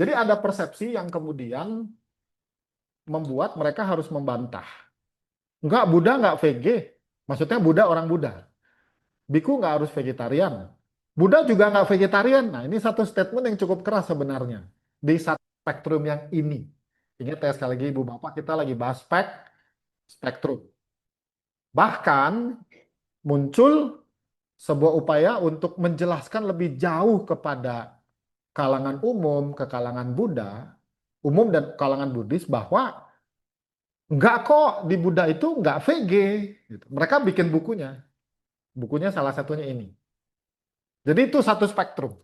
Jadi ada persepsi yang kemudian membuat mereka harus membantah. Enggak, Buddha enggak VG. Maksudnya Buddha orang Buddha. Biku nggak harus vegetarian. Buddha juga nggak vegetarian. Nah, ini satu statement yang cukup keras sebenarnya. Di satu spektrum yang ini. Ingat ya sekali lagi Ibu Bapak, kita lagi bahas spektrum. Bahkan muncul sebuah upaya untuk menjelaskan lebih jauh kepada kalangan umum, ke kalangan Buddha, umum dan kalangan Buddhis bahwa nggak kok di Buddha itu nggak VG. Gitu. Mereka bikin bukunya. Bukunya salah satunya ini. Jadi itu satu spektrum.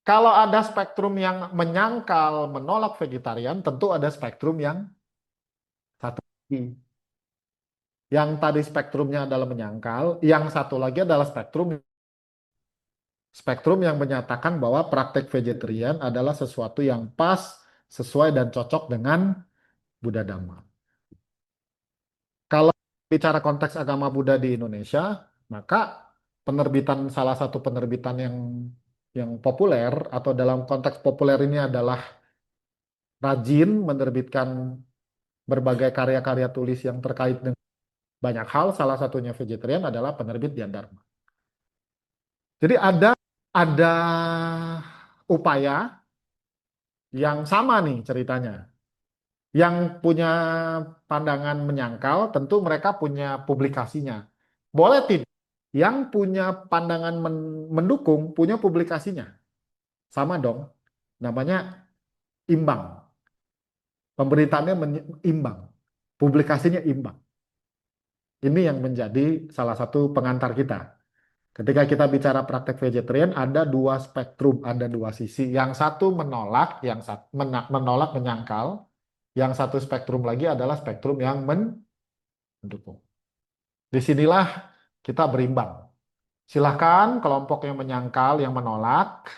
Kalau ada spektrum yang menyangkal, menolak vegetarian, tentu ada spektrum yang satu lagi. Yang tadi spektrumnya adalah menyangkal, yang satu lagi adalah spektrum yang menyatakan bahwa praktek vegetarian adalah sesuatu yang pas, sesuai dan cocok dengan Buddha Dhamma. Kalau bicara konteks agama Buddha di Indonesia, maka salah satu penerbitan yang populer atau dalam konteks populer ini adalah rajin menerbitkan berbagai karya-karya tulis yang terkait dengan banyak hal, salah satunya vegetarian adalah penerbit Dian Dharma. Jadi ada upaya yang sama nih ceritanya. Yang punya pandangan menyangkal, tentu mereka punya publikasinya. Boleh tidak? Yang punya pandangan mendukung, punya publikasinya. Sama dong. Namanya imbang. Pemberitaannya imbang. Publikasinya imbang. Ini yang menjadi salah satu pengantar kita. Ketika kita bicara praktek vegetarian, ada dua spektrum, ada dua sisi. Yang satu menolak, menolak menyangkal. Yang satu spektrum lagi adalah spektrum yang mendukung. Disinilah kita berimbang. Silahkan kelompok yang menyangkal, yang menolak,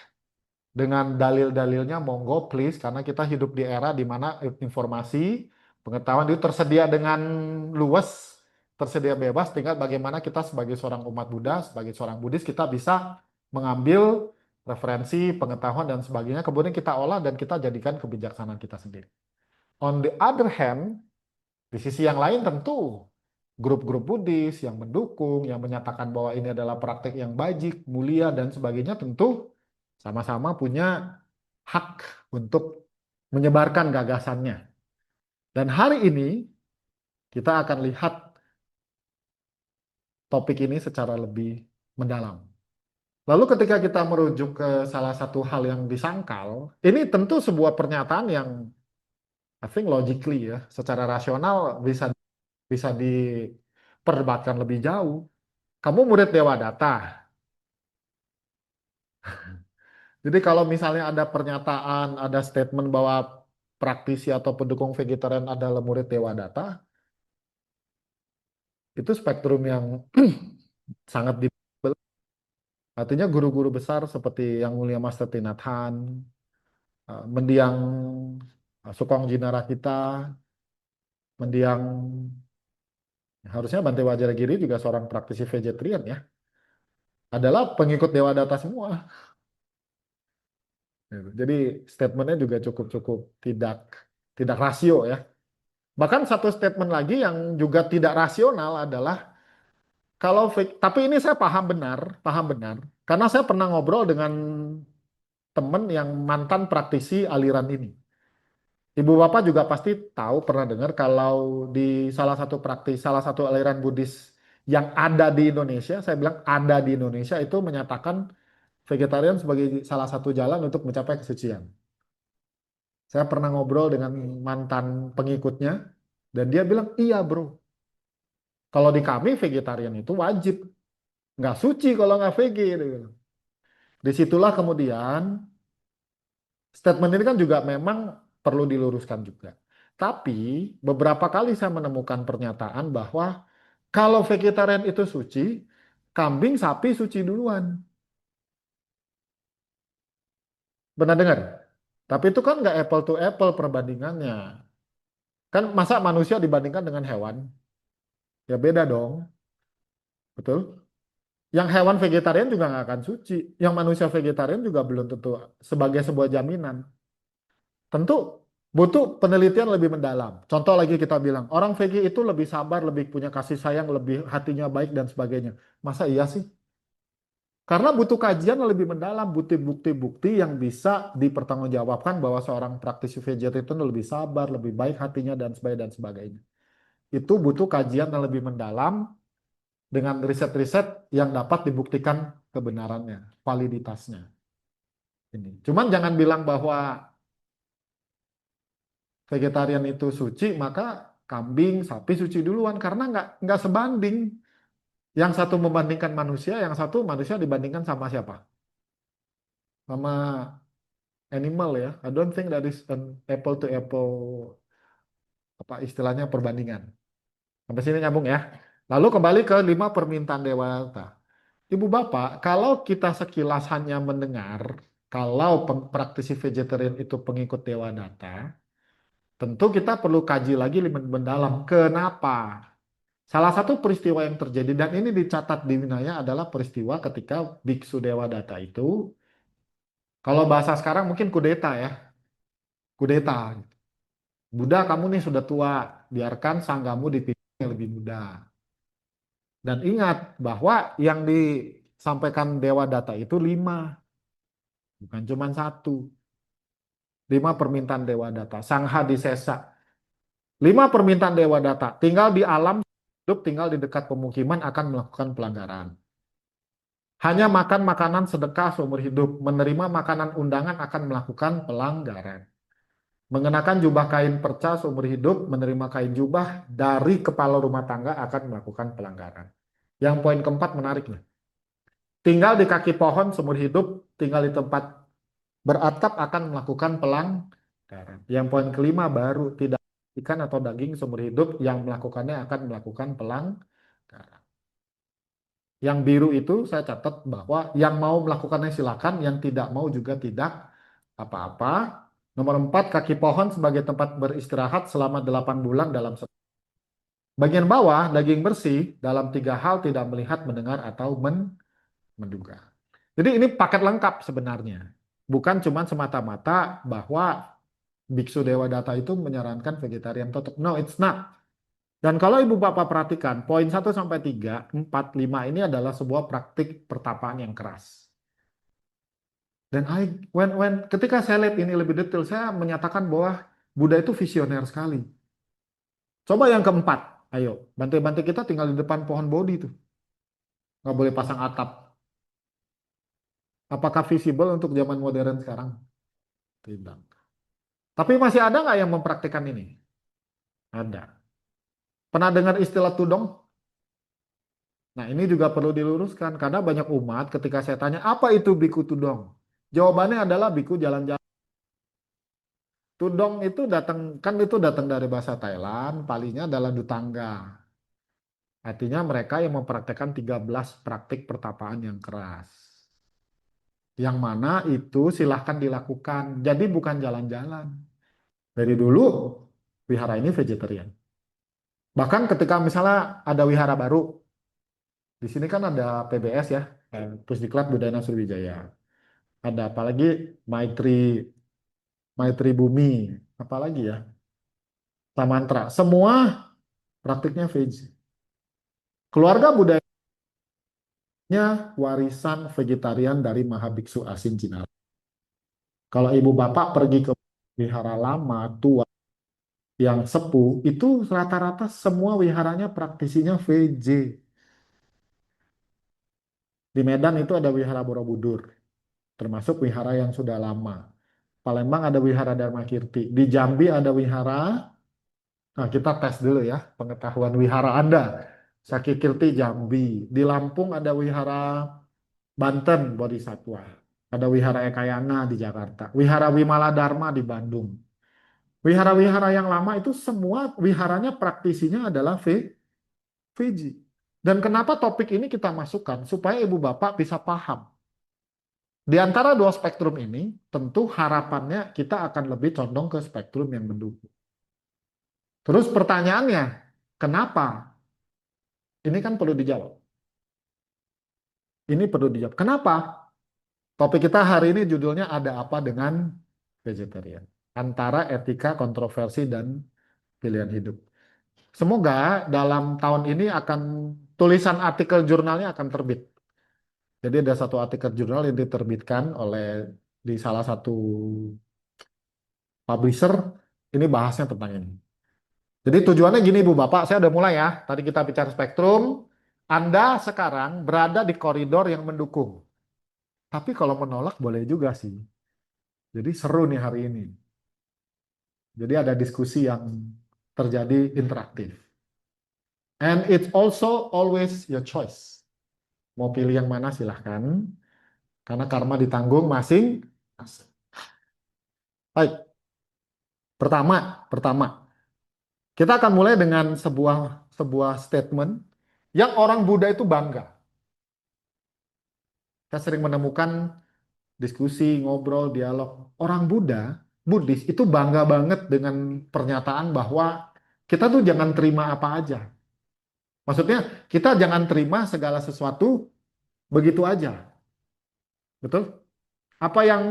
dengan dalil-dalilnya monggo please, karena kita hidup di era di mana informasi, pengetahuan itu tersedia dengan luas, tersedia bebas, tinggal bagaimana kita sebagai seorang umat Buddha, sebagai seorang Buddhis, kita bisa mengambil referensi, pengetahuan, dan sebagainya, kemudian kita olah dan kita jadikan kebijaksanaan kita sendiri. On the other hand, di sisi yang lain tentu grup-grup Buddhis yang mendukung, yang menyatakan bahwa ini adalah praktek yang bajik, mulia, dan sebagainya, tentu sama-sama punya hak untuk menyebarkan gagasannya. Dan hari ini kita akan lihat topik ini secara lebih mendalam. Lalu ketika kita merujuk ke salah satu hal yang disangkal, ini tentu sebuah pernyataan yang I think logically ya, secara rasional bisa diperdebatkan lebih jauh. Kamu murid Dewa Data. Jadi kalau misalnya ada pernyataan, ada statement bahwa praktisi atau pendukung vegetarian adalah murid Dewa Data, itu spektrum yang sangat di artinya guru-guru besar seperti Yang Mulia Master Tinathan, mendiang Sukong Jinara kita, mendiang harusnya Bante Wajragiri juga seorang praktisi vegetarian ya, adalah pengikut Dewa Data semua. Gitu. Jadi statementnya juga cukup tidak tidak rasio ya. Bahkan satu statement lagi yang juga tidak rasional adalah tapi ini saya paham benar, karena saya pernah ngobrol dengan teman yang mantan praktisi aliran ini. Ibu Bapak juga pasti tahu, pernah dengar kalau di salah satu aliran Buddhis yang ada di Indonesia, saya bilang ada di Indonesia, itu menyatakan vegetarian sebagai salah satu jalan untuk mencapai kesucian. Saya pernah ngobrol dengan mantan pengikutnya, dan dia bilang, iya bro, kalau di kami vegetarian itu wajib, nggak suci kalau nggak VG. Dia bilang. Disitulah kemudian statement ini kan juga memang perlu diluruskan juga. Tapi beberapa kali saya menemukan pernyataan bahwa kalau vegetarian itu suci, kambing sapi suci duluan. Benar dengar? Tapi itu kan nggak apple to apple perbandingannya. Kan masa manusia dibandingkan dengan hewan? Ya beda dong. Betul? Yang hewan vegetarian juga nggak akan suci. Yang manusia vegetarian juga belum tentu sebagai sebuah jaminan. Tentu butuh penelitian lebih mendalam. Contoh lagi kita bilang, orang VG itu lebih sabar, lebih punya kasih sayang, lebih hatinya baik dan sebagainya. Masa iya sih? Karena butuh kajian yang lebih mendalam, butuh bukti-bukti yang bisa dipertanggungjawabkan bahwa seorang praktisi vegetarian itu lebih sabar, lebih baik hatinya dan sebagainya dan sebagainya. Itu butuh kajian yang lebih mendalam dengan riset-riset yang dapat dibuktikan kebenarannya, validitasnya. Ini. Cuman jangan bilang bahwa vegetarian itu suci, maka kambing, sapi suci duluan karena nggak sebanding. Yang satu membandingkan manusia, yang satu manusia dibandingkan sama siapa? Sama animal ya. I don't think that is an apple to apple apa istilahnya perbandingan. Sampai sini nyambung ya. Lalu kembali ke 5 permintaan dewata. Ibu bapak, kalau kita sekilas hanya mendengar kalau praktisi vegetarian itu pengikut Dewa Data, tentu kita perlu kaji lagi lebih mendalam. Kenapa? Salah satu peristiwa yang terjadi dan ini dicatat di Winaya adalah peristiwa ketika Biksu Dewa Data itu, kalau bahasa sekarang mungkin kudeta ya, kudeta. Buddha kamu nih sudah tua, biarkan sanggamu dipimpin yang lebih muda. Dan ingat bahwa yang disampaikan Dewa Data itu 5, bukan cuma satu. 5 permintaan Dewa Data, Sangha Disesa. 5 permintaan Dewa Data, tinggal di alam hidup, tinggal di dekat pemukiman akan melakukan pelanggaran. Hanya makan makanan sedekah seumur hidup, menerima makanan undangan akan melakukan pelanggaran. Mengenakan jubah kain perca seumur hidup, menerima kain jubah dari kepala rumah tangga akan melakukan pelanggaran. Yang poin keempat menarik nih. Tinggal di kaki pohon seumur hidup, tinggal di tempat beratap akan melakukan pelanggaran. Yang poin kelima baru tidak ikan atau daging seumur hidup, yang melakukannya akan melakukan pelanggaran. Yang biru itu saya catat bahwa yang mau melakukannya silakan, yang tidak mau juga tidak apa-apa. Nomor 4, kaki pohon sebagai tempat beristirahat selama 8 bulan dalam setahun. Bagian bawah, daging bersih dalam 3 hal tidak melihat, mendengar, atau menduga. Jadi ini paket lengkap sebenarnya. Bukan cuma semata-mata bahwa Biksu Dewa Data itu menyarankan vegetarian total. No, it's not. Dan kalau ibu bapak perhatikan, poin 1 sampai 3, 4, 5 ini adalah sebuah praktik pertapaan yang keras. Dan ketika saya lihat ini lebih detail, saya menyatakan bahwa Buddha itu visioner sekali. Coba yang keempat, ayo, bantai-bantai kita tinggal di depan pohon Bodhi tuh. Nggak boleh pasang atap. Apakah visible untuk zaman modern sekarang? Tidak. Tapi masih ada nggak yang mempraktikkan ini? Ada. Pernah dengar istilah tudong? Nah, ini juga perlu diluruskan karena banyak umat ketika saya tanya, apa itu biku tudong? Jawabannya adalah biku jalan-jalan. Tudong itu datang kan itu datang dari bahasa Thailand, palinya adalah dutangga. Artinya mereka yang mempraktekkan 13 praktik pertapaan yang keras. Yang mana itu silahkan dilakukan. Jadi bukan jalan-jalan. Dari dulu wihara ini vegetarian. Bahkan ketika misalnya ada wihara baru, di sini kan ada PBS ya, Pusdiklat Budayana Sriwijaya. Ada apalagi Maitri Maitri Bumi, apalagi ya, Tamantra. Semua praktiknya veg. Keluarga budayanya warisan vegetarian dari Mahabiksu Asin Cina. Kalau ibu bapak pergi ke wihara lama, tua, yang sepuh, itu rata-rata semua wiharanya praktisinya VJ. Di Medan itu ada wihara Borobudur, termasuk wihara yang sudah lama. Palembang ada wihara Dharma Kirti. Di Jambi ada wihara, nah kita tes dulu ya, pengetahuan wihara Anda. Saki Kirti Jambi. Di Lampung ada wihara Banten Bodhisatwa. Ada wihara Ekayana di Jakarta. Wihara Wimala Dharma di Bandung. Wihara-wihara yang lama itu semua wiharanya praktisinya adalah VG. Dan kenapa topik ini kita masukkan? Supaya ibu bapak bisa paham. Di antara dua spektrum ini, tentu harapannya kita akan lebih condong ke spektrum yang mendukung. Terus pertanyaannya, kenapa? Ini kan perlu dijawab. Ini perlu dijawab. Kenapa? Topik kita hari ini judulnya ada apa dengan vegetarian. antara etika, kontroversi, dan pilihan hidup. Semoga dalam tahun ini akan tulisan artikel jurnalnya akan terbit. Jadi ada satu artikel jurnal yang diterbitkan oleh di salah satu publisher, ini bahasnya tentang ini. Jadi tujuannya gini Bu Bapak, saya udah mulai ya. Tadi kita bicara spektrum, Anda sekarang berada di koridor yang mendukung. Tapi kalau menolak boleh juga sih. Jadi seru nih hari ini. Jadi ada diskusi yang terjadi interaktif. And it's also always your choice. Mau pilih yang mana silahkan. Karena karma ditanggung masing. Baik, pertama, kita akan mulai dengan sebuah sebuah statement yang orang Buddha itu bangga. Saya sering menemukan diskusi, ngobrol, dialog. Orang Buddha, Buddhis itu bangga banget dengan pernyataan bahwa kita tuh jangan terima apa aja. Maksudnya kita jangan terima segala sesuatu begitu aja. Betul? Apa yang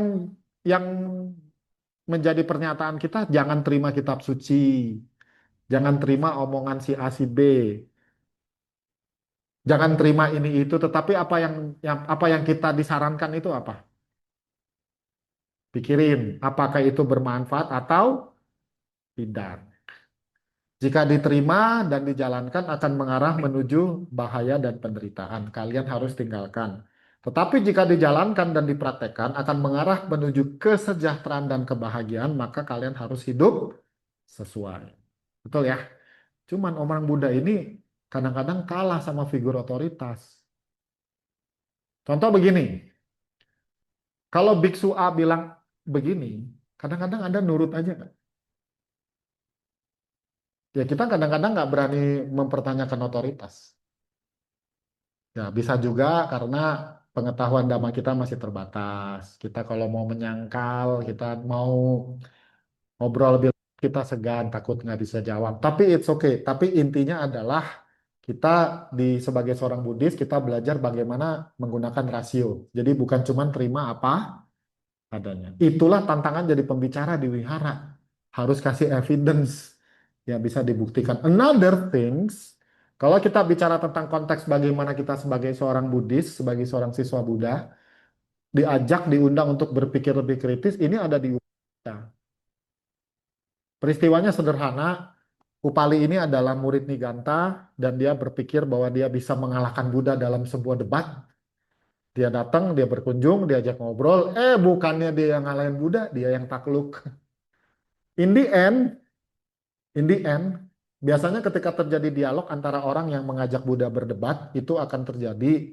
menjadi pernyataan kita, jangan terima kitab suci, jangan terima omongan si A si B, jangan terima ini itu, tetapi apa yang kita disarankan itu apa? Pikirin, apakah itu bermanfaat atau tidak. Jika diterima dan dijalankan akan mengarah menuju bahaya dan penderitaan. Kalian harus tinggalkan. Tetapi jika dijalankan dan dipraktekkan akan mengarah menuju kesejahteraan dan kebahagiaan, maka kalian harus hidup sesuai. Betul ya? Cuman orang Buddha ini kadang-kadang kalah sama figur otoritas. Contoh begini, kalau Biksu A bilang begini, kadang-kadang Anda nurut aja nggak? Ya kita kadang-kadang nggak berani mempertanyakan otoritas. Ya bisa juga karena pengetahuan dhamma kita masih terbatas. Kita kalau mau menyangkal, kita mau ngobrol lebih, kita segan, takut nggak bisa jawab. Tapi it's okay. Tapi intinya adalah kita sebagai seorang Buddhis, kita belajar bagaimana menggunakan rasio. Jadi bukan cuma terima apa adanya. Itulah tantangan jadi pembicara di wihara. Harus kasih evidence yang bisa dibuktikan. Another things, kalau kita bicara tentang konteks bagaimana kita sebagai seorang Buddhis, sebagai seorang siswa Buddha, diajak, diundang untuk berpikir lebih kritis, ini ada di Buddha. Peristiwanya sederhana, Upali ini adalah murid Niganta dan dia berpikir bahwa dia bisa mengalahkan Buddha dalam sebuah debat. Dia datang, dia berkunjung, diajak ngobrol, bukannya dia yang ngalahin Buddha, dia yang takluk. In the end, In the end, biasanya ketika terjadi dialog antara orang yang mengajak Buddha berdebat, itu akan terjadi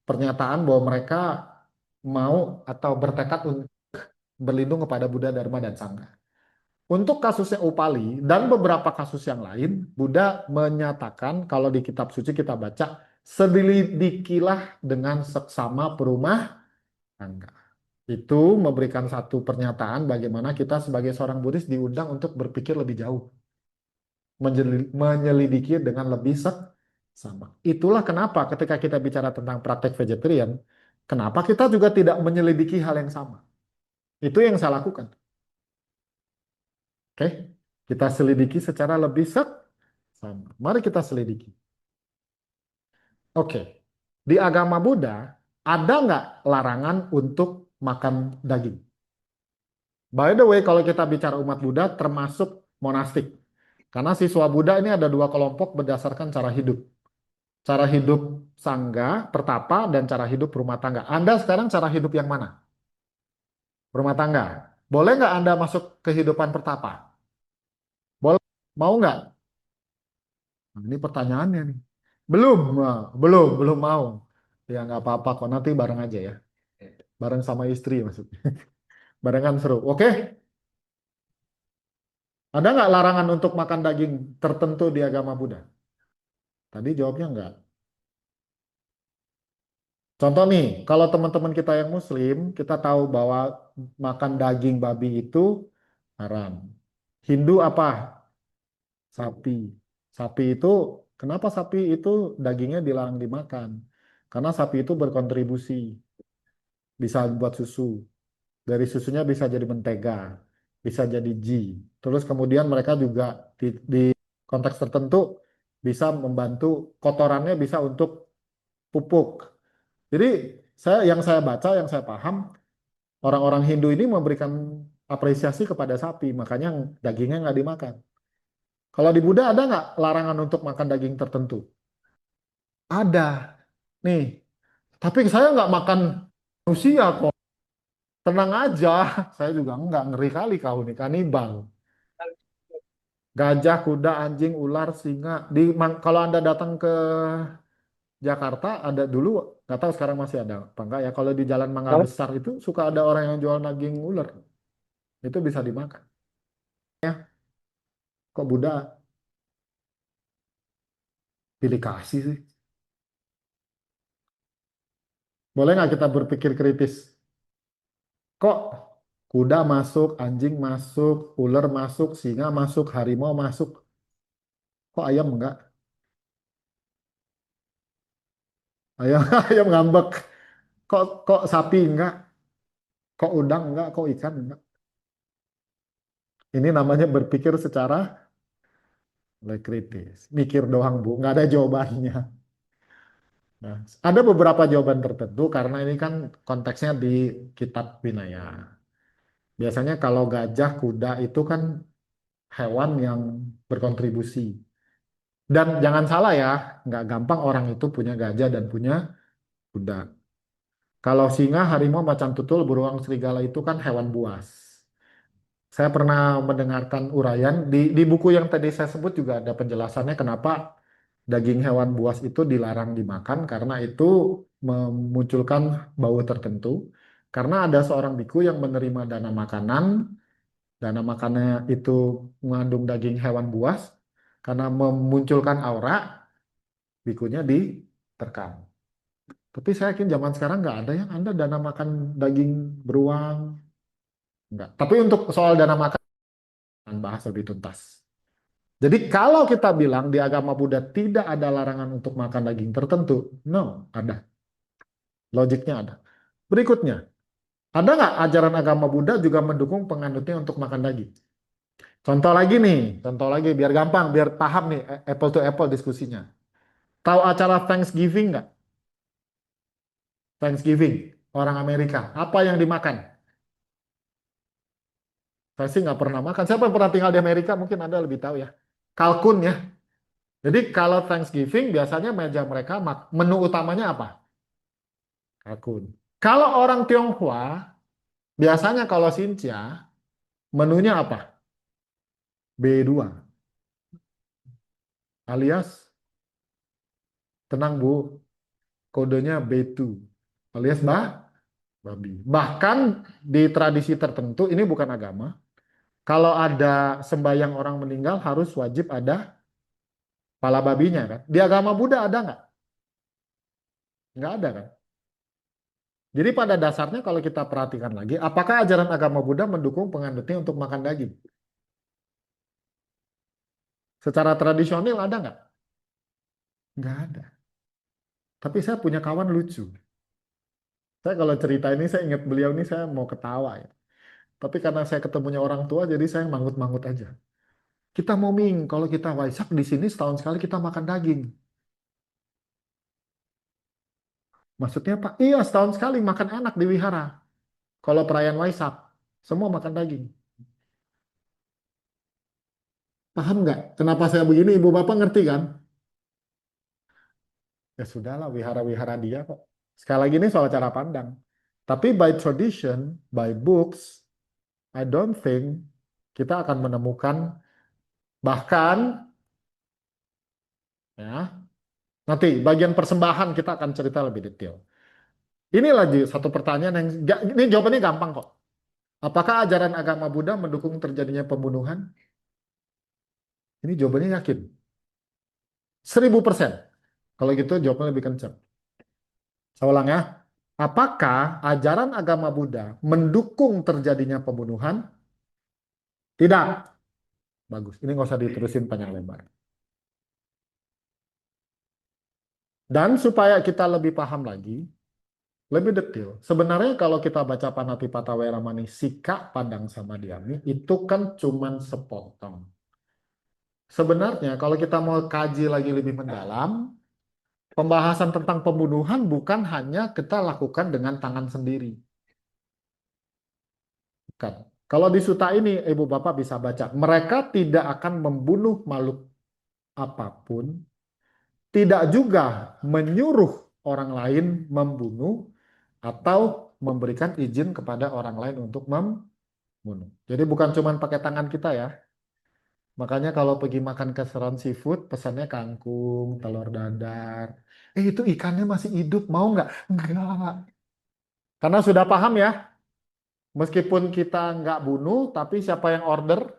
pernyataan bahwa mereka mau atau bertekad untuk berlindung kepada Buddha, Dharma, dan Sangha. Untuk kasusnya Upali dan beberapa kasus yang lain, Buddha menyatakan kalau di kitab suci kita baca, selidikilah dengan seksama perumah tangga. Itu memberikan satu pernyataan bagaimana kita sebagai seorang Buddhis diundang untuk berpikir lebih jauh, menyelidiki dengan lebih sama. Itulah kenapa ketika kita bicara tentang praktek vegetarian, kenapa kita juga tidak menyelidiki hal yang sama. Itu yang saya lakukan. Oke, kita selidiki secara lebih sama. Mari kita selidiki. Oke, di agama Buddha ada nggak larangan untuk makan daging? By the way, kalau kita bicara umat Buddha termasuk monastik. Karena siswa Buddha ini ada dua kelompok berdasarkan cara hidup. Cara hidup sangga, pertapa, dan cara hidup rumah tangga. Anda sekarang cara hidup yang mana? Rumah tangga. Boleh nggak Anda masuk kehidupan pertapa? Boleh. Mau nggak? Nah, ini pertanyaannya nih. Belum, belum mau. Ya nggak apa-apa kok, nanti bareng aja ya. Bareng sama istri maksudnya. Barengan seru. Oke? Ada nggak larangan untuk makan daging tertentu di agama Buddha? Tadi jawabnya nggak. Contoh nih, kalau teman-teman kita yang Muslim, kita tahu bahwa makan daging babi itu haram. Hindu apa? Sapi. Sapi itu, kenapa sapi itu dagingnya dilarang dimakan? Karena sapi itu berkontribusi, bisa buat susu. Dari susunya bisa jadi mentega. bisa jadi G. Terus kemudian mereka juga di konteks tertentu bisa membantu kotorannya bisa untuk pupuk. Jadi yang saya baca, yang saya paham, orang-orang Hindu ini memberikan apresiasi kepada sapi, makanya dagingnya nggak dimakan. Kalau di Buddha ada nggak larangan untuk makan daging tertentu? Ada. Nih, tapi saya nggak makan manusia kok. Tenang aja, saya juga nggak ngeri kali kau nih kanibal. Gajah, kuda, anjing, ular, singa. Kalau Anda datang ke Jakarta, ada dulu, nggak tahu sekarang masih ada apa enggak ya. Kalau di Jalan Mangga Kalau Besar itu suka ada orang yang jual daging ular. Itu bisa dimakan. Ya, kok Buddha pilih kasih sih? Boleh nggak kita berpikir kritis? Kok kuda masuk, anjing masuk, ular masuk, singa masuk, harimau masuk. Kok ayam enggak? Ayam, ayam ngambek. Kok sapi enggak? Kok udang enggak? Kok ikan enggak? Ini namanya berpikir secara kritis. Mikir doang, Bu. Nggak ada jawabannya. Nah, ada beberapa jawaban tertentu karena ini kan konteksnya di kitab Vinaya. Biasanya kalau gajah, kuda itu kan hewan yang berkontribusi. Dan jangan salah ya, nggak gampang orang itu punya gajah dan punya kuda. Kalau singa, harimau, macan tutul, beruang, serigala itu kan hewan buas. Saya pernah mendengarkan uraian di buku yang tadi saya sebut juga ada penjelasannya kenapa daging hewan buas itu dilarang dimakan karena itu memunculkan bau tertentu. Karena ada seorang biku yang menerima dana makanannya itu mengandung daging hewan buas, karena memunculkan aura, bikunya diterkam. Tapi saya yakin zaman sekarang nggak ada yang Anda dana makan daging beruang, nggak. Tapi untuk soal dana makan, bahas lebih tuntas. Jadi kalau kita bilang di agama Buddha tidak ada larangan untuk makan daging tertentu, no, ada. Logiknya ada. Berikutnya, ada nggak ajaran agama Buddha juga mendukung penganutnya untuk makan daging? Contoh lagi nih, contoh lagi biar gampang, biar paham nih apple to apple diskusinya. Tahu acara Thanksgiving nggak? Thanksgiving, orang Amerika. Apa yang dimakan? Saya sih nggak pernah makan. Siapa yang pernah tinggal di Amerika? Mungkin Anda lebih tahu ya. Kalkun ya. Jadi kalau Thanksgiving biasanya meja mereka menu utamanya apa? Kalkun. Kalau orang Tionghoa, biasanya kalau Xinjia, menunya apa? B2. Alias, tenang Bu, kodenya B2. Alias babi. Bahkan di tradisi tertentu, ini bukan agama, kalau ada sembahyang orang meninggal harus wajib ada kepala babinya kan. Di agama Buddha ada nggak? Nggak ada kan? Jadi pada dasarnya kalau kita perhatikan lagi, apakah ajaran agama Buddha mendukung penganutnya untuk makan daging? Secara tradisional ada nggak? Nggak ada. Tapi saya punya kawan lucu. Saya kalau cerita ini saya ingat beliau ini saya mau ketawa ya. Tapi karena saya ketemunya orang tua jadi saya manggut-manggut aja. Kita mau ming, kalau kita Waisak di sini setahun sekali kita makan daging. Maksudnya Pak? Iya setahun sekali makan enak di wihara. Kalau perayaan Waisak, semua makan daging. Paham nggak? Kenapa saya begini? Ibu bapak ngerti kan? Ya sudahlah, wihara-wihara dia kok. Sekali lagi ini soal cara pandang. Tapi by tradition, by books, I don't think kita akan menemukan bahkan ya nanti bagian persembahan kita akan cerita lebih detail. Ini lagi satu pertanyaan yang ini jawabannya gampang kok. Apakah ajaran agama Buddha mendukung terjadinya pembunuhan? Ini jawabannya yakin. 1000%. Kalau gitu jawabannya lebih kencang. Saya ulang ya. Apakah ajaran agama Buddha mendukung terjadinya pembunuhan? Tidak. Bagus. Ini nggak usah diterusin panjang lebar. Dan supaya kita lebih paham lagi, Lebih detail. Sebenarnya kalau kita baca Panatipata Weramani Sika Padang sama Dhyani itu kan cuman sepotong. Sebenarnya kalau kita mau kaji lagi lebih mendalam, pembahasan tentang pembunuhan bukan hanya kita lakukan dengan tangan sendiri. Bukan. Kalau di suta ini, Ibu Bapak bisa baca, mereka tidak akan membunuh makhluk apapun, tidak juga menyuruh orang lain membunuh atau memberikan izin kepada orang lain untuk membunuh. Jadi bukan cuma pakai tangan kita ya. Makanya kalau pergi makan ke restoran seafood, pesannya kangkung, telur dadar. Itu ikannya masih hidup, mau nggak? Nggak. Karena sudah paham ya, meskipun kita nggak bunuh, tapi siapa yang order?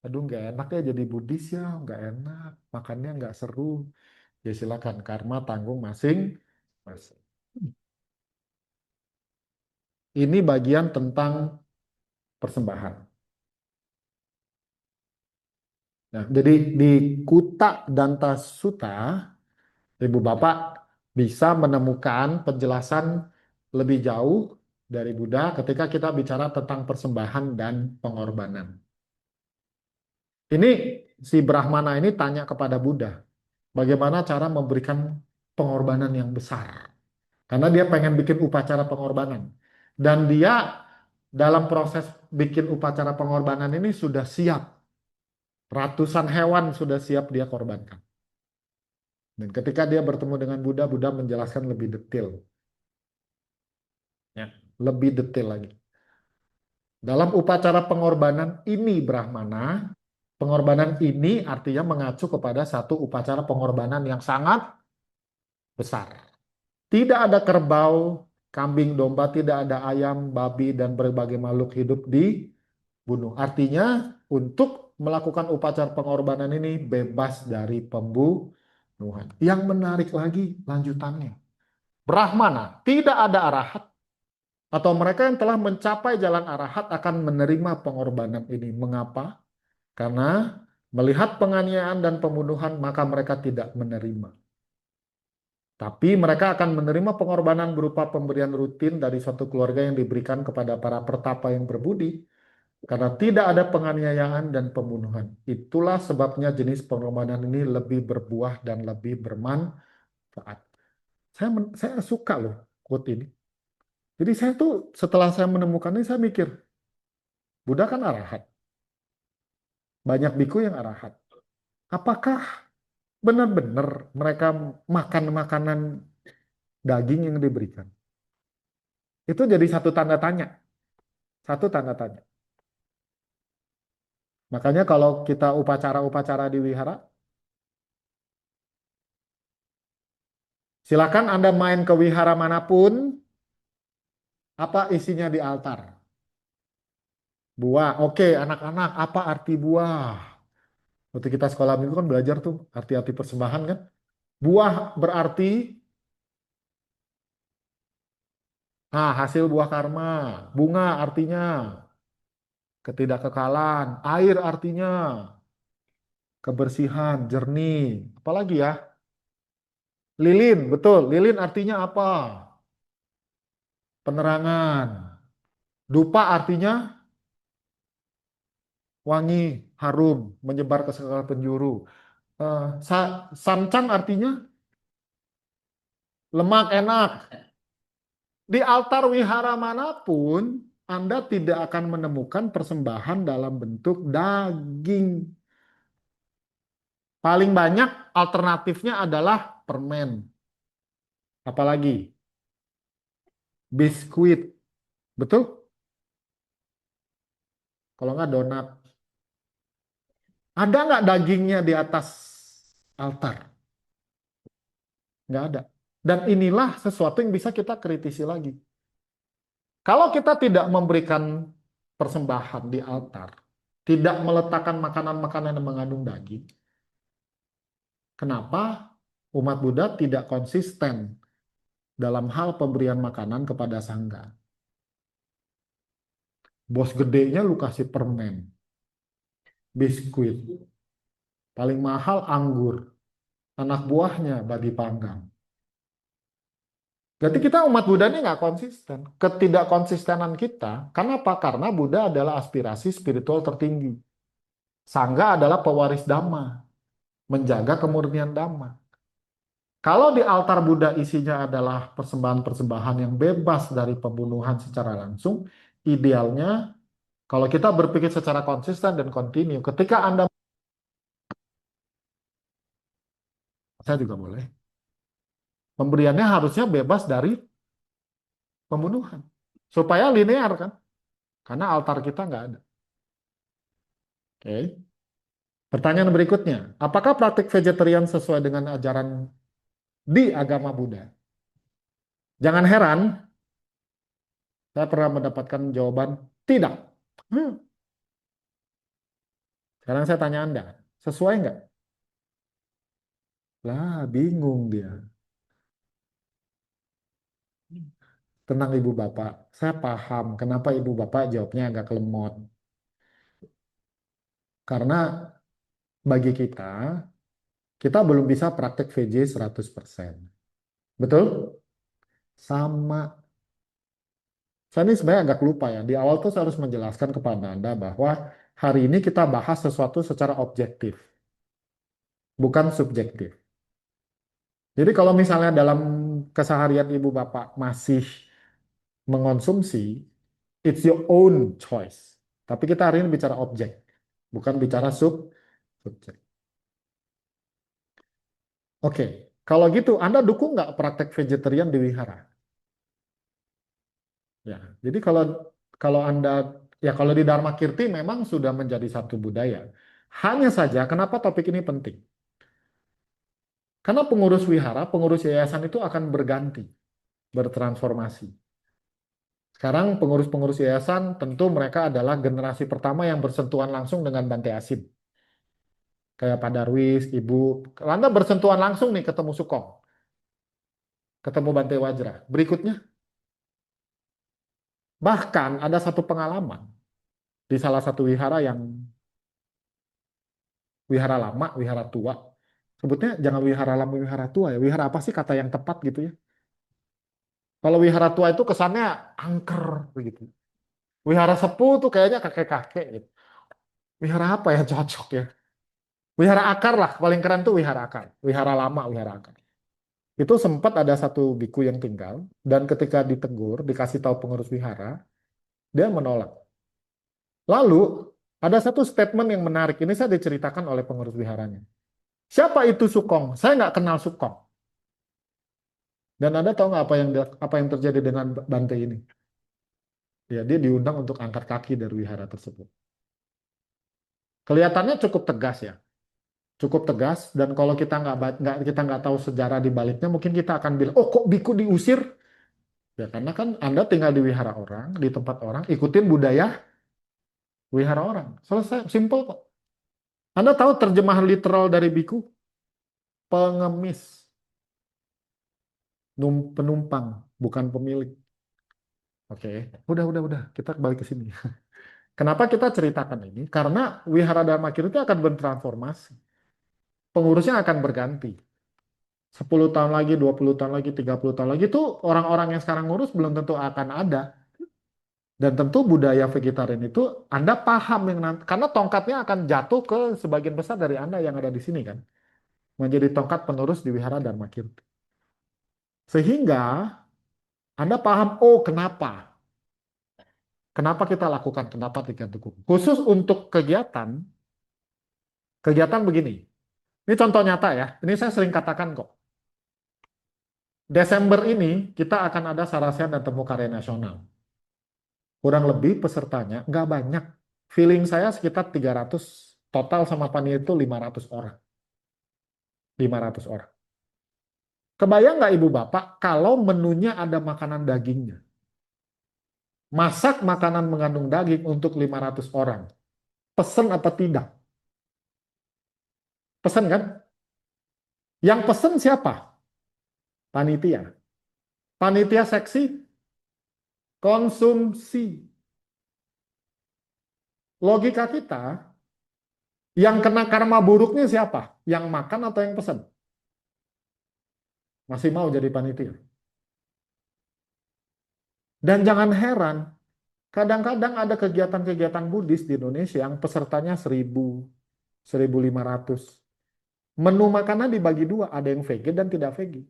Aduh nggak enak ya jadi Buddhis ya, nggak enak. Makannya nggak seru. Ya silakan, karma tanggung masing-masing. Ini bagian tentang persembahan. Nah, jadi di Kuta Danta Sutta, Ibu Bapak bisa menemukan penjelasan lebih jauh dari Buddha ketika kita bicara tentang persembahan dan pengorbanan. Ini si Brahmana ini tanya kepada Buddha, bagaimana cara memberikan pengorbanan yang besar. Karena dia pengen bikin upacara pengorbanan. Dan dia dalam proses bikin upacara pengorbanan ini sudah siap. Ratusan hewan sudah siap dia korbankan. Dan ketika dia bertemu dengan Buddha, Buddha menjelaskan lebih detail. Ya, lebih detail lagi. Dalam upacara pengorbanan ini Brahmana, pengorbanan ini artinya mengacu kepada satu upacara pengorbanan yang sangat besar. Tidak ada kerbau, kambing, domba, tidak ada ayam, babi, dan berbagai makhluk hidup dibunuh. Artinya untuk melakukan upacara pengorbanan ini bebas dari pembunuhan. Yang menarik lagi lanjutannya. Brahmana, tidak ada arahat atau mereka yang telah mencapai jalan arahat akan menerima pengorbanan ini. Mengapa? Karena melihat penganiayaan dan pembunuhan maka mereka tidak menerima. Tapi mereka akan menerima pengorbanan berupa pemberian rutin dari suatu keluarga yang diberikan kepada para pertapa yang berbudi. Karena tidak ada penganiayaan dan pembunuhan. Itulah sebabnya jenis pengorbanan ini lebih berbuah dan lebih bermanfaat. Saya suka loh quote ini. Jadi saya tuh setelah saya menemukan ini saya mikir, Buddha kan arahat. Banyak biku yang arahat. Apakah benar-benar mereka makan makanan daging yang diberikan? Itu jadi satu tanda tanya. Satu tanda tanya. Makanya kalau kita upacara-upacara di wihara, silakan Anda main ke wihara manapun, apa isinya di altar? Buah. Oke, anak-anak, apa arti buah? Waktu kita sekolah minggu kan belajar tuh arti-arti persembahan kan. Buah berarti hasil buah karma. Bunga artinya ketidakkekalan. Air artinya kebersihan, jernih. Apalagi ya? Lilin, betul. Lilin artinya apa? Penerangan. Dupa artinya wangi, harum, menyebar ke segala penjuru. Sancang artinya lemak, enak. Di altar wihara manapun, Anda tidak akan menemukan persembahan dalam bentuk daging. Paling banyak alternatifnya adalah permen. Apalagi biskuit. Betul? Kalau nggak donat. Ada nggak dagingnya di atas altar? Nggak ada. Dan inilah sesuatu yang bisa kita kritisi lagi. Kalau kita tidak memberikan persembahan di altar, tidak meletakkan makanan-makanan yang mengandung daging, kenapa umat Buddha tidak konsisten dalam hal pemberian makanan kepada sangga? Bos gedenya lu kasih permen, biskuit, paling mahal anggur, anak buahnya babi panggang. Berarti kita umat Buddha ini nggak konsisten. Ketidakkonsistenan kita, karena apa? Karena Buddha adalah aspirasi spiritual tertinggi. Sangha adalah pewaris Dhamma, menjaga kemurnian Dhamma. Kalau di altar Buddha isinya adalah persembahan-persembahan yang bebas dari pembunuhan secara langsung, idealnya kalau kita berpikir secara konsisten dan kontinu, ketika Anda, saya juga boleh, pemberiannya harusnya bebas dari pembunuhan. Supaya linear kan, karena altar kita nggak ada. Oke. Pertanyaan berikutnya, apakah praktik vegetarian sesuai dengan ajaran di agama Buddha? Jangan heran, saya pernah mendapatkan jawaban tidak. Hmm. Sekarang saya tanya Anda, sesuai nggak? Lah, bingung dia. Tenang Ibu Bapak, saya paham kenapa Ibu Bapak jawabnya agak lemot. Karena bagi kita belum bisa praktek VJ 100%. Betul? Sama. Saya ini sebenarnya agak lupa ya. Di awal tuh saya harus menjelaskan kepada Anda bahwa hari ini kita bahas sesuatu secara objektif, bukan subjektif. Jadi kalau misalnya dalam keseharian Ibu Bapak masih mengonsumsi, it's your own choice. Tapi kita hari ini bicara objek, bukan bicara subjek. Oke, kalau gitu Anda dukung nggak praktek vegetarian di wihara? Ya, jadi kalau Anda ya kalau di Dharma Kirti memang sudah menjadi satu budaya. Hanya saja kenapa topik ini penting? Karena pengurus wihara, pengurus yayasan itu akan berganti, bertransformasi. Sekarang pengurus-pengurus yayasan tentu mereka adalah generasi pertama yang bersentuhan langsung dengan Bante Asin. Kayak Pak Darwis, Ibu. Anda bersentuhan langsung nih ketemu Sukong, ketemu Bante Wajra. Berikutnya, bahkan ada satu pengalaman di salah satu wihara yang wihara lama, wihara tua. Sebutnya jangan wihara lama, wihara tua ya. Wihara apa sih kata yang tepat gitu ya? Kalau wihara tua itu kesannya angker begitu. Wihara sepuh tuh kayaknya kakek-kakek gitu. Wihara apa ya cocok ya? Wihara akar lah, paling keren tuh wihara akar. Wihara lama, wihara akar. Itu sempat ada satu biku yang tinggal, dan ketika ditegur, dikasih tahu pengurus wihara, dia menolak. Lalu, ada satu statement yang menarik, ini saya diceritakan oleh pengurus wiharanya. Siapa itu Sukong? Saya nggak kenal Sukong. Dan Anda tahu nggak apa yang terjadi dengan Bante ini? Ya, dia diundang untuk angkat kaki dari wihara tersebut. Kelihatannya cukup tegas ya, cukup tegas. Dan kalau kita nggak tahu sejarah di baliknya, mungkin kita akan bilang, oh kok biku diusir? Ya karena kan Anda tinggal di wihara orang, di tempat orang, ikutin budaya wihara orang. Selesai, simple kok. Anda tahu terjemahan literal dari biku? Pengemis, penumpang, bukan pemilik. Oke, udah. Kita balik ke sini. Kenapa kita ceritakan ini? Karena wihara Dharma Kirti akan bertransformasi. Pengurusnya akan berganti. 10 tahun lagi, 20 tahun lagi, 30 tahun lagi, itu orang-orang yang sekarang ngurus belum tentu akan ada. Dan tentu budaya vegetarian itu Anda paham yang nanti, karena tongkatnya akan jatuh ke sebagian besar dari Anda yang ada di sini kan, menjadi tongkat penerus di Wihara Dharma Kirti. Sehingga Anda paham, oh kenapa? Kenapa kita lakukan? Kenapa kita dukung? Khusus untuk kegiatan begini. Ini contoh nyata ya. Ini saya sering katakan kok. Desember ini kita akan ada Sarasehan dan Temu Karya Nasional. Kurang lebih pesertanya nggak banyak. Feeling saya sekitar 300, total sama panitia itu 500 orang. 500 orang. Kebayang nggak Ibu Bapak kalau menunya ada makanan dagingnya? Masak makanan mengandung daging untuk 500 orang. Pesen apa tidak? Pesen kan? Yang pesen siapa? Panitia. Panitia seksi konsumsi. Logika kita, yang kena karma buruknya siapa? Yang makan atau yang pesen? Masih mau jadi panitia? Dan jangan heran, kadang-kadang ada kegiatan-kegiatan Buddhis di Indonesia yang pesertanya 1.000, 1.500. Menu makanan dibagi dua, ada yang vegan dan tidak vegan.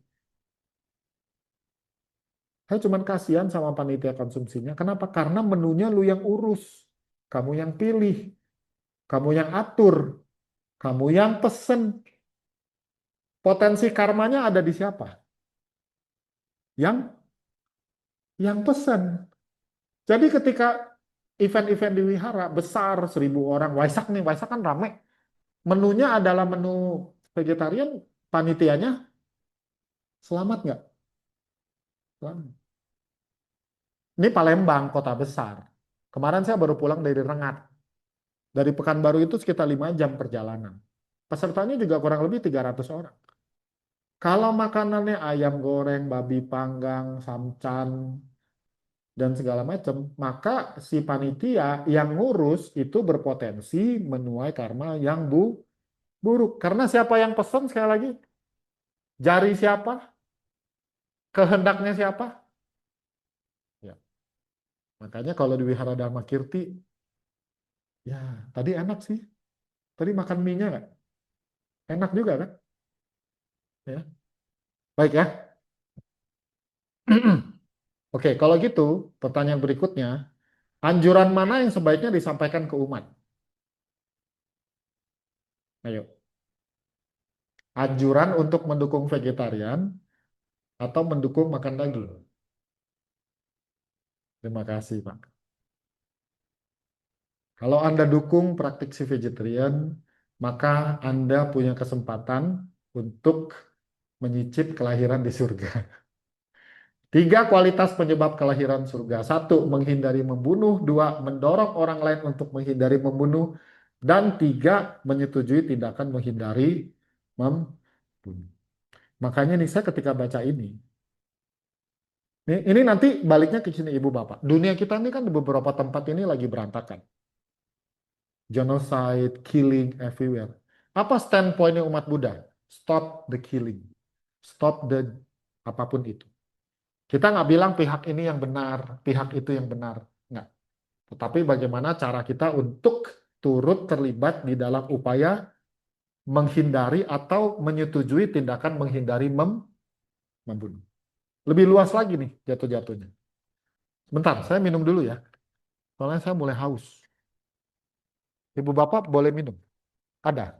Saya cuma kasihan sama panitia konsumsinya. Kenapa? Karena menunya lu yang urus, kamu yang pilih, kamu yang atur, kamu yang pesen. Potensi karmanya ada di siapa? Yang pesen. Jadi ketika event-event di wihara besar 1.000 orang, Waisak nih, Waisak kan rame. Menunya adalah menu vegetarian, panitianya selamat nggak? Selamat. Ini Palembang, kota besar. Kemarin saya baru pulang dari Rengat. Dari Pekanbaru itu sekitar 5 jam perjalanan. Pesertanya juga kurang lebih 300 orang. Kalau makanannya ayam goreng, babi panggang, samcan, dan segala macam, maka si panitia yang ngurus itu berpotensi menuai karma yang buruk. Karena siapa yang pesan sekali lagi? Jari siapa? Kehendaknya siapa? Ya, makanya kalau di Wihara Dharma Kirti, ya tadi enak sih. Tadi makan mie-nya nggak? Enak juga kan? Ya, baik ya. Oke, kalau gitu, pertanyaan berikutnya, anjuran mana yang sebaiknya disampaikan ke umat? Ayo, anjuran untuk mendukung vegetarian atau mendukung makan daging? Terima kasih, Pak. Kalau Anda dukung praktik si vegetarian, maka Anda punya kesempatan untuk menyicip kelahiran di surga. 3 kualitas penyebab kelahiran surga. 1, menghindari membunuh. 2, mendorong orang lain untuk menghindari membunuh. Dan 3, menyetujui tindakan menghindari membunuh. Makanya nih saya ketika baca ini nanti baliknya ke sini Ibu Bapak. Dunia kita ini kan di beberapa tempat ini lagi berantakan. Genocide, killing everywhere. Apa standpointnya umat Buddha? Stop the killing. Stop the apapun itu. Kita nggak bilang pihak ini yang benar, pihak itu yang benar. Nggak. Tetapi bagaimana cara kita untuk turut terlibat di dalam upaya menghindari atau menyetujui tindakan menghindari membunuh. Lebih luas lagi nih jatuh-jatuhnya. Bentar, saya minum dulu ya. Soalnya saya mulai haus. Ibu bapak boleh minum? Ada.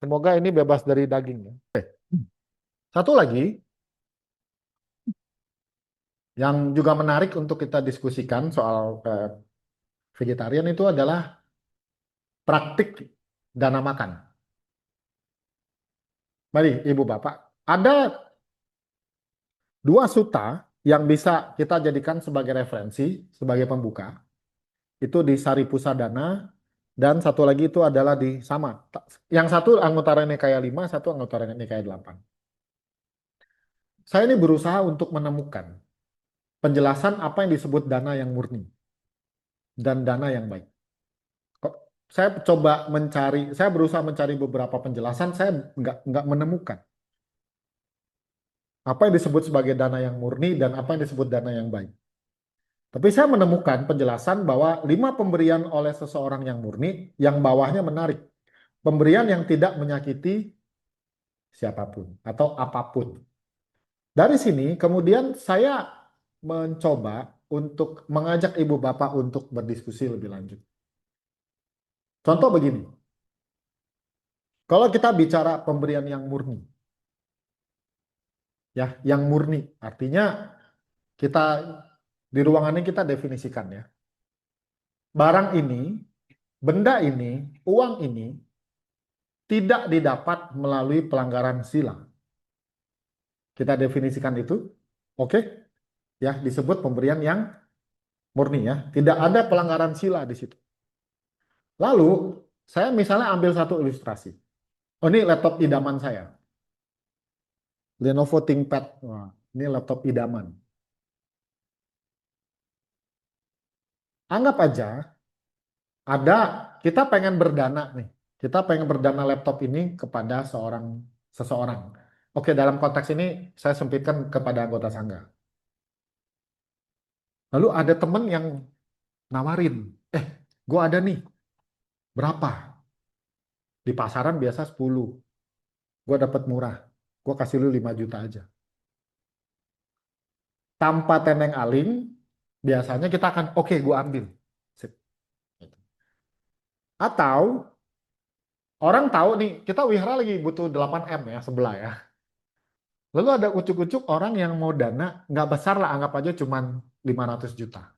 Semoga ini bebas dari daging ya. Satu lagi yang juga menarik untuk kita diskusikan soal vegetarian itu adalah praktik dana makan. Mari ibu bapak, ada 2 sutta yang bisa kita jadikan sebagai referensi, sebagai pembuka. Itu di Saripusadana dan satu lagi itu adalah di sama. Yang satu Anguttara Nikaya 5, satu Anguttara Nikaya 8. Saya ini berusaha untuk menemukan penjelasan apa yang disebut dana yang murni dan dana yang baik. Saya coba mencari, saya berusaha mencari beberapa penjelasan, saya nggak menemukan apa yang disebut sebagai dana yang murni dan apa yang disebut dana yang baik. Tapi saya menemukan penjelasan bahwa 5 pemberian oleh seseorang yang murni, yang bawahnya menarik. Pemberian yang tidak menyakiti siapapun atau apapun. Dari sini kemudian saya mencoba untuk mengajak ibu bapak untuk berdiskusi lebih lanjut. Contoh begini, kalau kita bicara pemberian yang murni, ya, yang murni artinya kita di ruangan ini kita definisikan ya. Barang ini, benda ini, uang ini tidak didapat melalui pelanggaran sila. Kita definisikan itu, oke? Ya, disebut pemberian yang murni ya. Tidak ada pelanggaran sila di situ. Lalu, saya misalnya ambil satu ilustrasi. Oh, ini laptop idaman saya. Lenovo ThinkPad. Wah, ini laptop idaman. Anggap aja ada, kita pengen berdana nih. Kita pengen berdana laptop ini kepada seseorang. Oke, dalam konteks ini saya sempitkan kepada anggota sangga. Lalu ada temen yang nawarin, gue ada nih, berapa? Di pasaran biasa 10, gue dapat murah, gue kasih lu 5 juta aja. Tanpa tendeng aling, biasanya kita akan, oke, gue ambil. Sip. Atau orang tahu nih, kita wihara lagi butuh 8M ya, sebelah ya. Lalu ada ucuk-ucuk orang yang mau dana, nggak besar lah, anggap aja cuman 500 juta.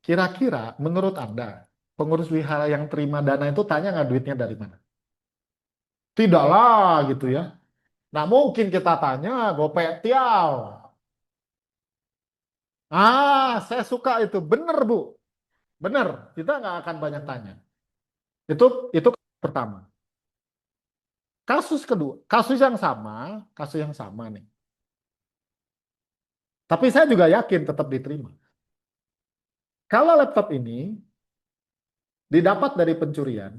Kira-kira menurut Anda, pengurus wihara yang terima dana itu tanya nggak duitnya dari mana? Tidaklah gitu ya. Nah mungkin kita tanya, Gopek Tiao. Saya suka itu. Bener, Bu. Bener. Kita nggak akan banyak tanya. Itu pertama. Kasus kedua, kasus yang sama nih. Tapi saya juga yakin tetap diterima. Kalau laptop ini didapat dari pencurian,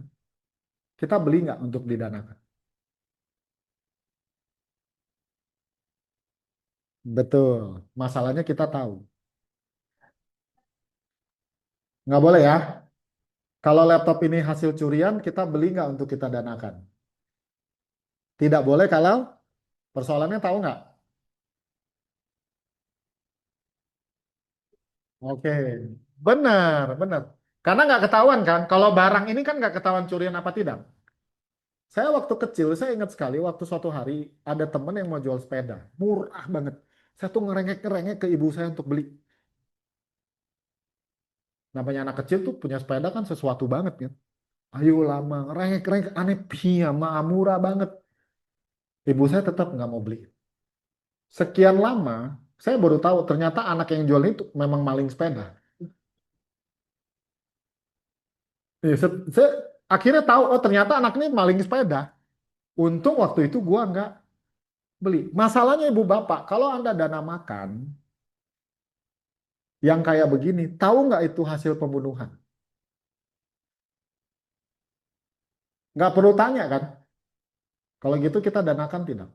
kita beli nggak untuk didanakan? Betul. Masalahnya kita tahu. Nggak boleh ya. Kalau laptop ini hasil curian, kita beli nggak untuk kita danakan? Tidak boleh kalau persoalannya tahu nggak? Oke, benar, benar. Karena nggak ketahuan kan, kalau barang ini kan nggak ketahuan curian apa tidak. Saya waktu kecil, saya ingat sekali waktu suatu hari ada temen yang mau jual sepeda, murah banget. Saya tuh ngerengek-ngerengek ke ibu saya untuk beli. Namanya anak kecil tuh punya sepeda kan sesuatu banget kan. Ayo lama, ngerengek-ngerengek, aneh pia, murah banget. Ibu saya tetap nggak mau beli. Sekian lama, saya baru tahu ternyata anak yang jual itu memang maling sepeda. Saya akhirnya tahu, oh ternyata anak ini maling sepeda. Untung waktu itu gua nggak beli. Masalahnya ibu bapak, kalau Anda dana makan yang kayak begini, tahu nggak itu hasil pembunuhan? Nggak perlu tanya kan? Kalau gitu kita danakan tidak?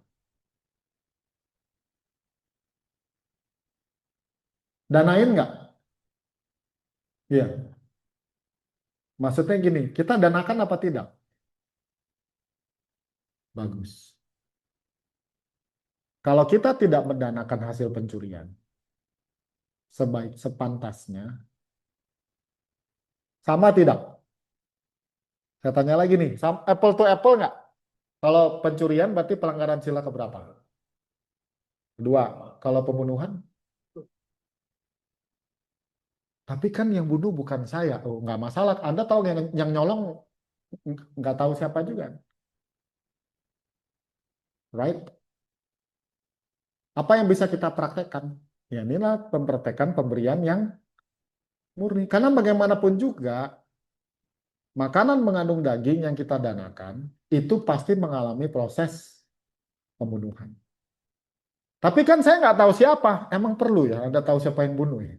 Danain nggak? Iya. Maksudnya gini, kita danakan apa tidak? Bagus. Kalau kita tidak mendanakan hasil pencurian, sebaik sepantasnya, sama tidak? Saya tanya lagi nih, apple to apple nggak? Kalau pencurian berarti pelanggaran sila keberapa? Kedua. Kalau pembunuhan? Tapi kan yang bunuh bukan saya. Oh, nggak masalah. Anda tahu yang nyolong nggak tahu siapa juga, right? Apa yang bisa kita praktekkan? Ya inilah pempraktekan pemberian yang murni. Karena bagaimanapun juga, makanan mengandung daging yang kita danakan, itu pasti mengalami proses pembunuhan. Tapi kan saya nggak tahu siapa. Emang perlu ya Anda tahu siapa yang bunuh ya?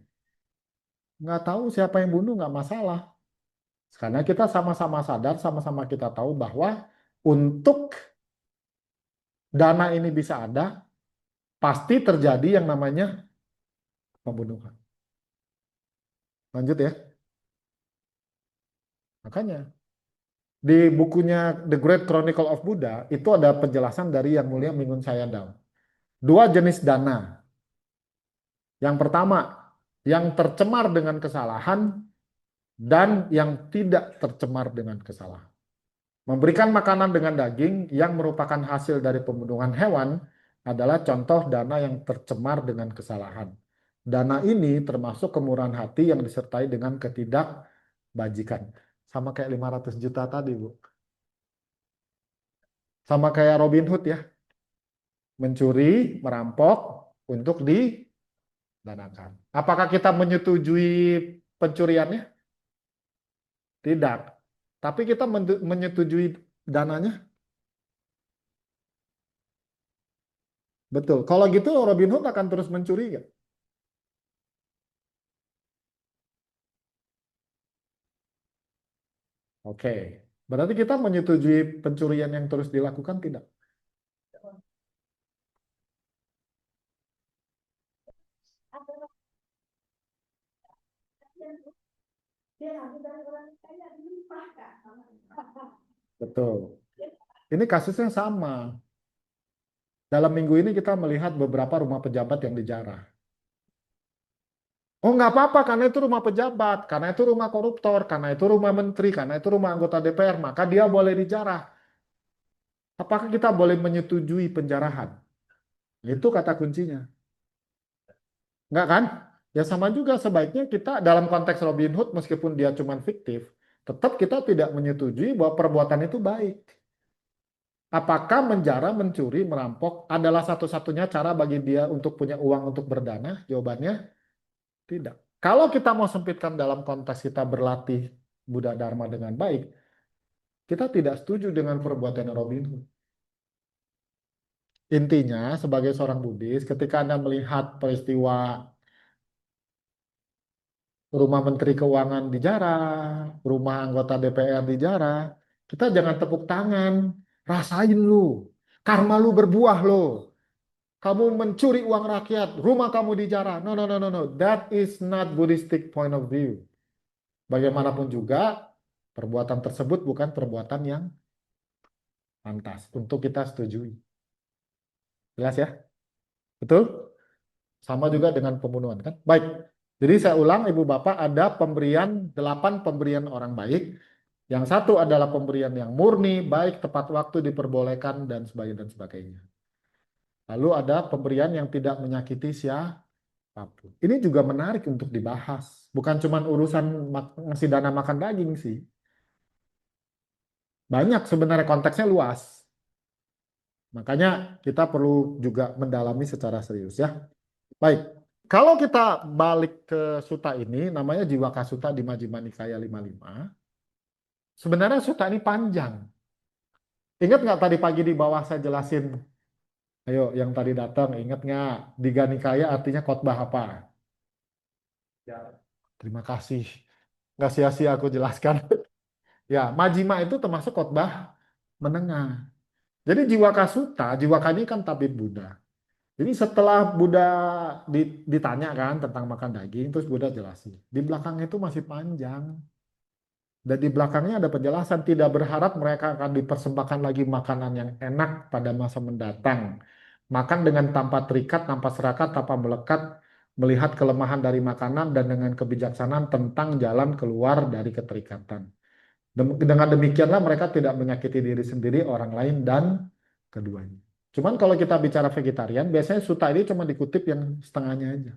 Nggak tahu siapa yang bunuh nggak masalah. Karena kita sama-sama sadar, sama-sama kita tahu bahwa untuk dana ini bisa ada, pasti terjadi yang namanya pembunuhan. Lanjut ya. Makanya di bukunya The Great Chronicle of Buddha itu ada penjelasan dari Yang Mulia Mingun Sayadaw. Dua jenis dana. Yang pertama, yang tercemar dengan kesalahan dan yang tidak tercemar dengan kesalahan. Memberikan makanan dengan daging yang merupakan hasil dari pembunuhan hewan adalah contoh dana yang tercemar dengan kesalahan. Dana ini termasuk kemurahan hati yang disertai dengan ketidakbajikan. Sama kayak 500 juta tadi, Bu. Sama kayak Robin Hood ya. Mencuri, merampok untuk didanakan. Apakah kita menyetujui pencuriannya? Tidak. Tapi kita menyetujui dananya? Betul. Kalau gitu Robin Hood akan terus mencuri nggak? Oke. Berarti kita menyetujui pencurian yang terus dilakukan tidak? Betul. Ini kasusnya sama. Dalam minggu ini kita melihat beberapa rumah pejabat yang dijarah. Oh, nggak apa-apa, karena itu rumah pejabat, karena itu rumah koruptor, karena itu rumah menteri, karena itu rumah anggota DPR, maka dia boleh dijarah. Apakah kita boleh menyetujui penjarahan? Itu kata kuncinya. Nggak kan? Ya sama juga sebaiknya kita dalam konteks Robin Hood, meskipun dia cuma fiktif, tetap kita tidak menyetujui bahwa perbuatan itu baik. Apakah menjara, mencuri, merampok adalah satu-satunya cara bagi dia untuk punya uang untuk berdana? Jawabannya tidak. Kalau kita mau sempitkan dalam konteks kita berlatih Buddha Dharma dengan baik, kita tidak setuju dengan perbuatan Robin Hood. Intinya, sebagai seorang Buddhis, ketika Anda melihat peristiwa rumah Menteri Keuangan dijarah, rumah anggota DPR dijarah, kita jangan tepuk tangan, rasain lu, karma lu berbuah lo. Kamu mencuri uang rakyat, rumah kamu dijarah. No, no, no, no, no. That is not Buddhistic point of view. Bagaimanapun juga, perbuatan tersebut bukan perbuatan yang pantas untuk kita setujui. Jelas ya? Betul? Sama juga dengan pembunuhan kan? Baik. Jadi saya ulang, Ibu Bapak, ada pemberian, 8 pemberian orang baik. Yang satu adalah pemberian yang murni, baik, tepat waktu, diperbolehkan, dan sebagainya, dan sebagainya. Lalu ada pemberian yang tidak menyakiti siapapun. Ini juga menarik untuk dibahas. Bukan cuma urusan ngasih dana makan daging sih. Banyak sebenarnya, konteksnya luas. Makanya kita perlu juga mendalami secara serius ya. Baik, kalau kita balik ke suta ini, namanya Jiwaka Sutta di Majjhima Nikaya 55. Sebenarnya suta ini panjang. Ingat nggak tadi pagi di bawah saya jelasin, ayo yang tadi datang, ingat nggak? Diga Nikaya artinya khotbah apa? Ya. Terima kasih. Nggak sia-sia aku jelaskan. Ya, Majjhima itu termasuk khotbah menengah. Jadi Jiwaka Sutta, Jiwaka ini kan tabib Buddha. Jadi setelah Buddha ditanya kan tentang makan daging, terus Buddha jelasin. Di belakangnya itu masih panjang. Dan di belakangnya ada penjelasan, tidak berharap mereka akan dipersembahkan lagi makanan yang enak pada masa mendatang. Makan dengan tanpa terikat, tanpa serakah, tanpa melekat, melihat kelemahan dari makanan dan dengan kebijaksanaan tentang jalan keluar dari keterikatan. Dengan demikianlah mereka tidak menyakiti diri sendiri, orang lain, dan keduanya. Cuman kalau kita bicara vegetarian, biasanya suta ini cuma dikutip yang setengahnya aja.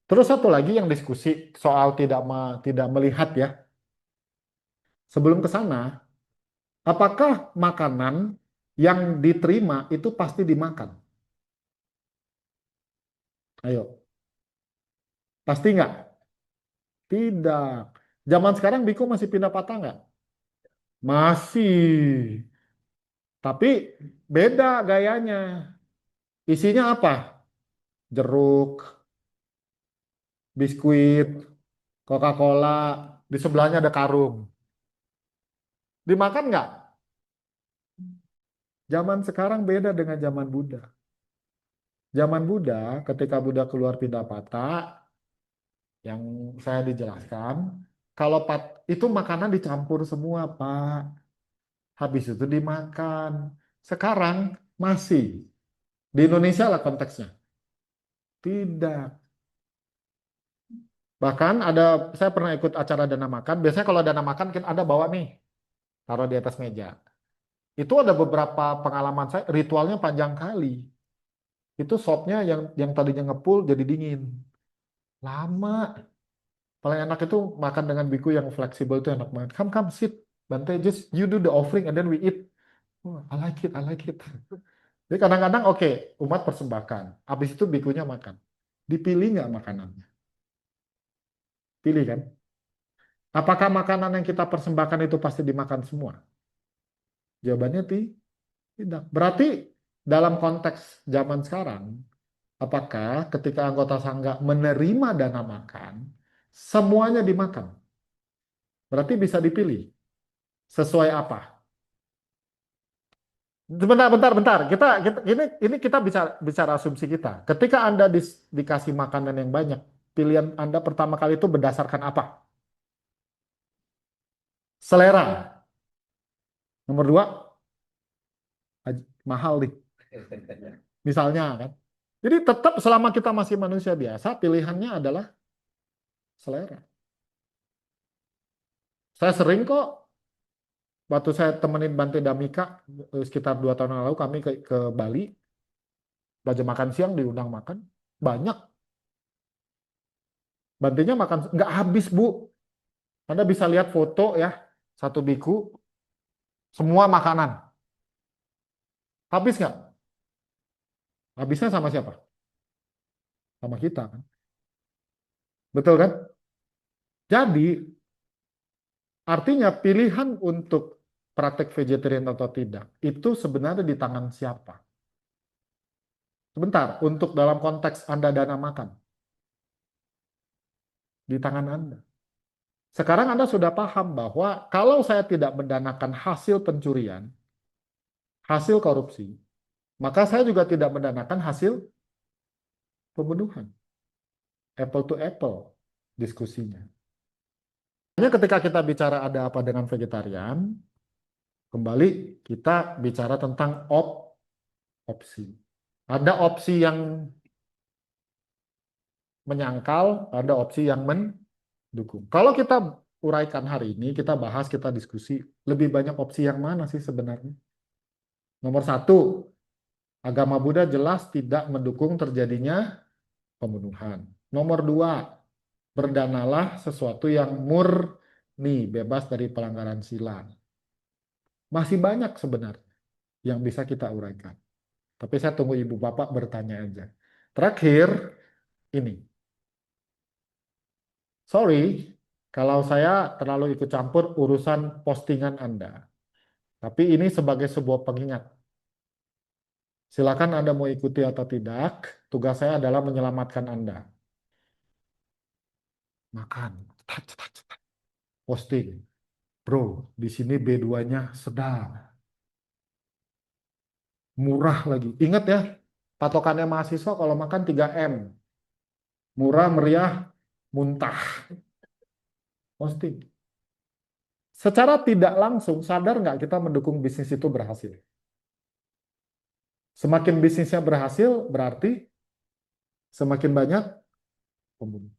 Terus satu lagi yang diskusi soal tidak melihat ya. Sebelum ke sana, apakah makanan yang diterima itu pasti dimakan? Ayo, pasti nggak? Tidak. Zaman sekarang biku masih pindah patah nggak? Masih. Tapi beda gayanya. Isinya apa? Jeruk, biskuit, Coca-Cola. Di sebelahnya ada karung. Dimakan nggak? Zaman sekarang beda dengan zaman Buddha. Zaman Buddha, ketika Buddha keluar Pindapata, yang saya dijelaskan, kalau itu makanan dicampur semua, Pak. Habis itu dimakan. Sekarang masih. Di Indonesia lah konteksnya. Tidak. Bahkan saya pernah ikut acara dana makan. Biasanya kalau dana makan kan ada bawa nih, taruh di atas meja. Itu ada beberapa pengalaman saya, ritualnya panjang kali. Itu sopnya yang tadinya ngepul jadi dingin. Lama. Paling enak itu makan dengan biku yang fleksibel itu enak banget. Come, come, sit. Bante, just you do the offering and then we eat. Oh, I like it, I like it. Jadi kadang-kadang oke, umat persembahkan. Habis itu bikunya makan. Dipilih nggak makanannya? Pilih kan? Apakah makanan yang kita persembahkan itu pasti dimakan semua? Jawabannya tidak. Berarti dalam konteks zaman sekarang, apakah ketika anggota sangga menerima dana makan, semuanya dimakan? Berarti bisa dipilih. Sesuai apa? Bentar, bentar, bentar. Ini kita bicara asumsi kita. Ketika Anda dikasih makanan yang banyak, pilihan Anda pertama kali itu berdasarkan apa? Selera. Nomor dua, mahal nih. Misalnya kan. Jadi tetap selama kita masih manusia biasa, pilihannya adalah selera. Saya sering kok, waktu saya temenin Bante Damika, sekitar 2 tahun yang lalu kami ke Bali, belajar makan siang diundang makan, banyak. Bantenya makan, nggak habis Bu. Anda bisa lihat foto ya, satu biku, semua makanan. Habis nggak? Habisnya sama siapa? Sama kita kan. Betul kan? Jadi artinya pilihan untuk praktek vegetarian atau tidak itu sebenarnya di tangan siapa? Sebentar, untuk dalam konteks Anda dana makan, di tangan Anda. Sekarang Anda sudah paham bahwa kalau saya tidak mendanakan hasil pencurian, hasil korupsi, maka saya juga tidak mendanakan hasil pembunuhan. Apple to apple diskusinya. Hanya ketika kita bicara ada apa dengan vegetarian, kembali kita bicara tentang opsi. Ada opsi yang menyangkal, ada opsi yang mendukung. Kalau kita uraikan hari ini, kita bahas, kita diskusi, lebih banyak opsi yang mana sih sebenarnya? Nomor satu, agama Buddha jelas tidak mendukung terjadinya pembunuhan. Nomor dua, berdanalah sesuatu yang murni, bebas dari pelanggaran sila. Masih banyak sebenarnya yang bisa kita uraikan. Tapi saya tunggu ibu bapak bertanya aja. Terakhir, ini. Sorry, kalau saya terlalu ikut campur urusan postingan Anda. Tapi ini sebagai sebuah pengingat. Silakan Anda mau ikuti atau tidak, tugas saya adalah menyelamatkan Anda. Makan, cetat, cetat, cetat. Posting. Bro, di sini B2-nya sedang. Murah lagi. Ingat ya, patokannya mahasiswa kalau makan 3M. Murah, meriah, muntah. Posting. Secara tidak langsung, sadar nggak kita mendukung bisnis itu berhasil? Semakin bisnisnya berhasil, berarti semakin banyak pembunuh.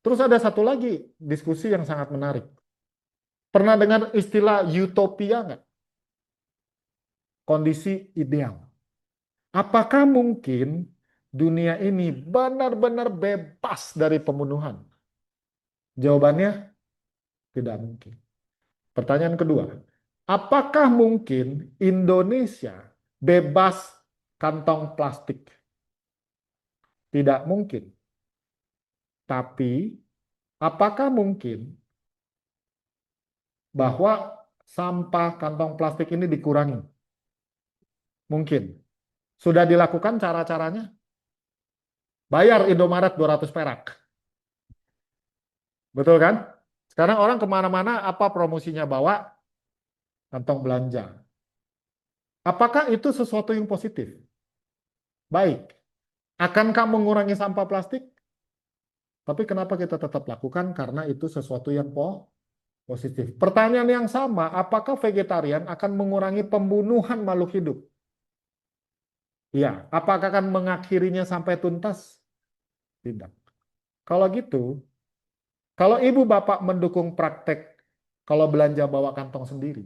Terus ada satu lagi diskusi yang sangat menarik. Pernah dengar istilah utopia nggak? Kondisi ideal. Apakah mungkin dunia ini benar-benar bebas dari pembunuhan? Jawabannya tidak mungkin. Pertanyaan kedua, apakah mungkin Indonesia bebas kantong plastik? Tidak mungkin. Tapi, apakah mungkin bahwa sampah kantong plastik ini dikurangi? Mungkin. Sudah dilakukan cara-caranya? Bayar Indomaret 200 perak. Betul kan? Sekarang orang kemana-mana, apa promosinya bawa? Kantong belanja. Apakah itu sesuatu yang positif? Baik. Akankah mengurangi sampah plastik? Tapi kenapa kita tetap lakukan? Karena itu sesuatu yang positif. Pertanyaan yang sama, apakah vegetarian akan mengurangi pembunuhan makhluk hidup? Iya. Apakah akan mengakhirinya sampai tuntas? Tidak. Kalau gitu, kalau ibu bapak mendukung praktek kalau belanja bawa kantong sendiri,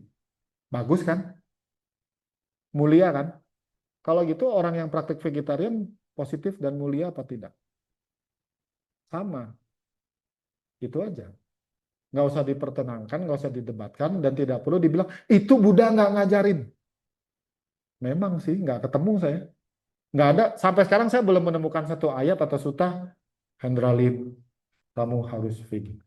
bagus kan? Mulia kan? Kalau gitu orang yang praktek vegetarian positif dan mulia apa tidak? Sama. Itu aja. Nggak usah dipertenangkan, nggak usah didebatkan, dan tidak perlu dibilang, itu Buddha nggak ngajarin. Memang sih, nggak ketemu saya. Nggak ada, sampai sekarang saya belum menemukan satu ayat atau sutah, Hendralin, kamu harus vegan.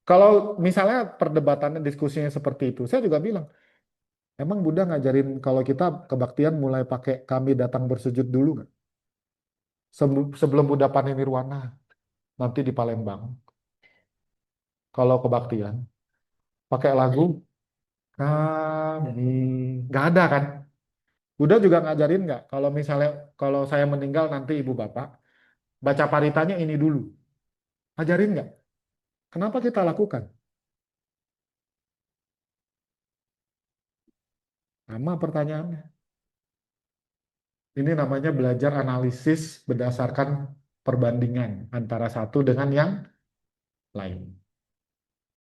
Kalau misalnya perdebatannya, diskusinya seperti itu, saya juga bilang, emang Buddha ngajarin kalau kita kebaktian mulai pakai kami datang bersujud dulu nggak? Sebelum Buddha Paninirwana, nanti di Palembang, kalau kebaktian, pakai lagu kami, nggak ada kan? Udah juga ngajarin nggak? Kalau misalnya kalau saya meninggal nanti ibu bapak baca paritanya ini dulu. Ajarin nggak? Kenapa kita lakukan? Sama pertanyaannya. Ini namanya belajar analisis berdasarkan perbandingan antara satu dengan yang lain.